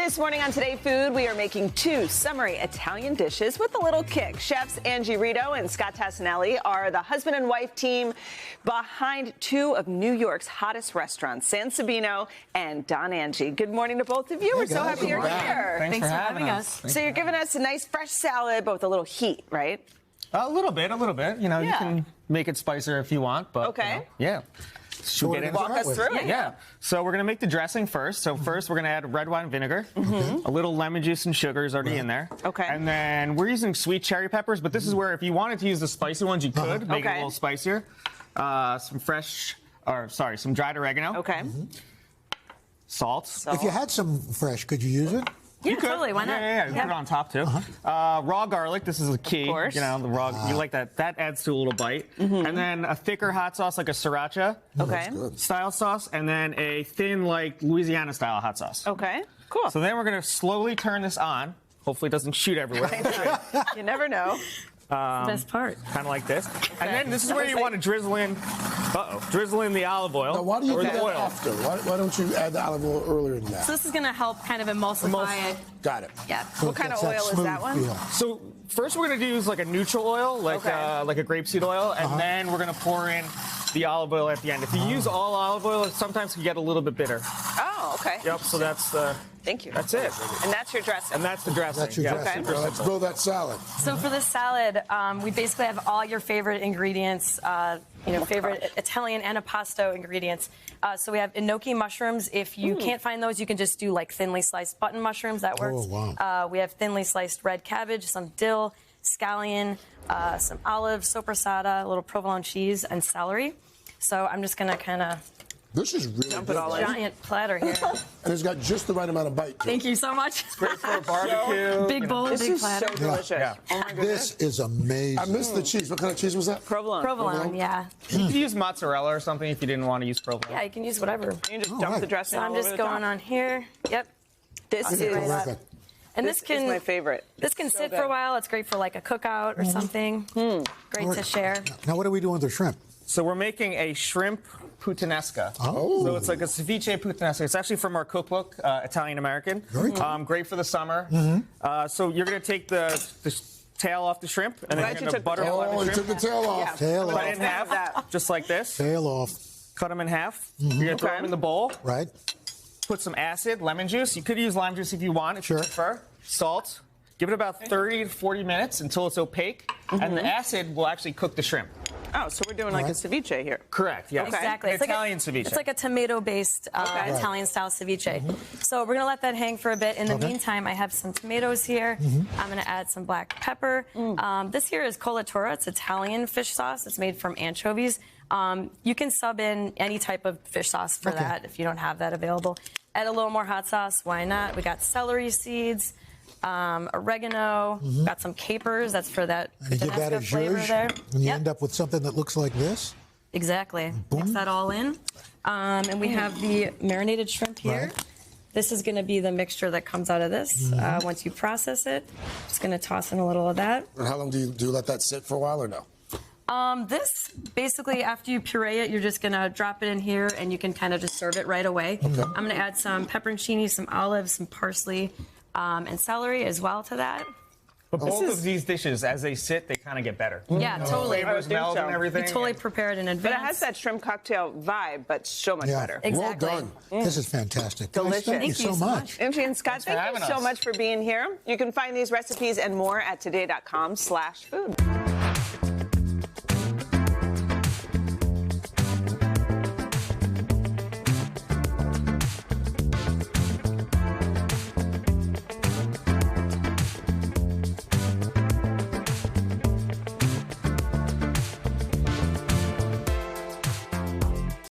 This morning on Today Food, we are making two summery Italian dishes with a little kick. Chefs Angie Rito and Scott Tacinelli are the husband and wife team behind two of New York's hottest restaurants, San Sabino and Don Angie. Good morning to both of you. We're so happy you're here. Thanks for having us. So you're giving us a nice fresh salad, but with a little heat, right? A little bit. You know, you can make it spicier if you want, but okay. Yeah. Should we walk us through it? Yeah. So we're going to make the dressing first. So first we're going to add red wine vinegar, a little lemon juice and sugar is already in there. Okay. And then we're using sweet cherry peppers, but this is where if you wanted to use the spicy ones, you could make it a little spicier. Some dried oregano. Okay. Salt. If you had some fresh, could you use it? Yeah, totally. Why not? Yeah. Put it on top too. Raw garlic. This is the key. Of course. You know, the raw. You like that? That adds to a little bite. And then a thicker hot sauce, like a sriracha style sauce, and then a thin, like Louisiana style hot sauce. Okay. Cool. So then we're gonna slowly turn this on. Hopefully, it doesn't shoot everywhere. You never know. Best part. Kind of like this. And then this is where you want to drizzle in. Drizzle in the olive oil. Now, why do you do that oil. after? Why don't you add the olive oil earlier than that? So this is going to help kind of emulsify it. Got it. Yeah. What kind of oil is that one? So first we're going to use like a neutral oil, like a grapeseed oil, and then we're going to pour in the olive oil at the end. If you use all olive oil, it sometimes can get a little bit bitter. Oh, okay. Yep, so that's the... Thank you. That's it. And that's your dressing. And that's the dressing. That's your dressing. Well, let's build that salad. So for this salad, we basically have all your favorite ingredients, favorite Italian antipasto ingredients. So we have enoki mushrooms. If you can't find those, you can just do like thinly sliced button mushrooms. That works. Oh, wow. We have thinly sliced red cabbage, some dill, scallion, some olives, sopressata, a little provolone cheese, and celery. So I'm just going to kind of... This is really Dump good. it all in. Giant platter here. And it's got just the right amount of bite to it. Thank you so much. great for a barbecue. Big bowl, This big is platter. so delicious. Yeah. Oh my goodness. This is amazing. I missed the cheese. What kind of cheese was that? Provolone. Provolone, yeah. You could use mozzarella or something if you didn't want to use provolone. Yeah, you can use whatever. You can just Oh, dump right. the dressing So I'm all over just the going top. on here. Yep. This is Terrific. And this is my favorite. This can sit good. for a while. It's great for like a cookout or something. Great to share. Now, what are we doing with the shrimp? So we're making a shrimp puttanesca. Oh. So it's like a ceviche puttanesca. It's actually from our cookbook, Italian American. Very cool. Great for the summer. So you're going to take the tail off the shrimp, and then Glad you're you going to took the butter tail fry Oh, the you took shrimp. the tail off. Yeah. Tail Cut it in off. half, just like this. Tail off. Cut them in half. You're going to throw them in the bowl. Right. Put some acid, lemon juice. You could use lime juice if you want, if you Sure. prefer. Salt. Give it about 30 to 40 minutes until it's opaque, and the acid will actually cook the shrimp. Oh, so we're doing like a ceviche here. Correct, yes. Exactly. An Italian ceviche. It's like a tomato-based Italian-style ceviche. So we're going to let that hang for a bit. In the meantime, I have some tomatoes here. I'm going to add some black pepper. This here is colatura. It's Italian fish sauce. It's made from anchovies. You can sub in any type of fish sauce for that if you don't have that available. Add a little more hot sauce. Why not? We got celery seeds. Oregano, got some capers. That's for that And you give that a puttanesca flavor zhuzh, there. and you end up with something that looks like this. Exactly. Mix that all in. And we have the marinated shrimp here. Right. This is going to be the mixture that comes out of this. Once you process it, just going to toss in a little of that. And how long do you let that sit for a while or no? This, basically, after you puree it, you're just going to drop it in here, and you can kind of just serve it right away. I'm going to add some pepperoncini, some olives, some parsley, and celery as well to that. But both of these dishes, as they sit, they kind of get better. Yeah, totally. Flavors meld and everything. You totally prepared in advance. But it has that shrimp cocktail vibe, but so much better. Exactly. Well done. This is fantastic. Guys, Delicious. thank you Thank you so so much. Angie and Scott, Thanks for thank you having so us. much for being here. You can find these recipes and more at today.com/food.